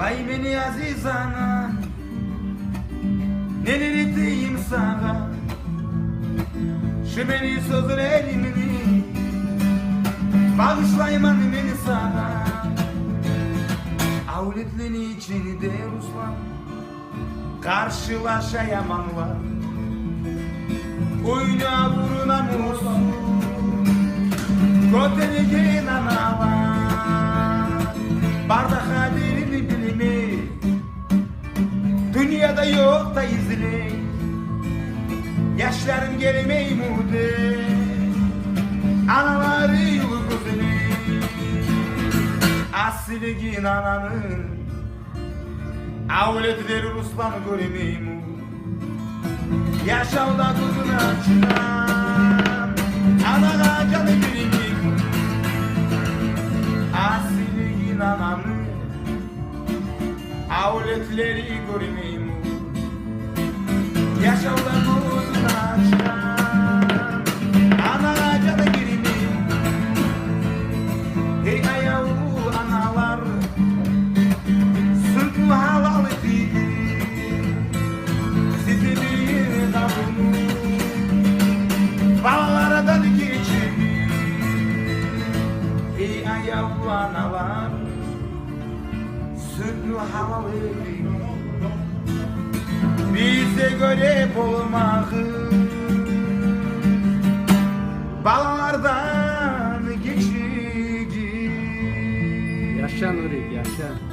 Hay beni aziz ana, neler edeyim sana? Şu beni sözlerimini bağışlayman beni sana. Avletlerin içinde Ruslan karşılaşayamanlar. Oyna vuruna musun Kotelegen analar. Bardak haberini bilimi dünyada yok da izle. Yaşlarım gelmey mude anaları yolu gözüne. Asiligin ananın avletleri Ruslan'ı göremeyim. Yaşavda kuzuna çıkan anağa canı birimim. Asiligin ananın avletleri göremeyim. Yaşavda kuzuna çıkan anağa canı birimim. Hey ayağı analar sırtlı halal değil. Sizi bir davunu bağlardan geçir. Hey ayağı analar sırtlı halal değil. Bize göre olmağı bağlardan geçir. Yaşa Nuri, yaşa.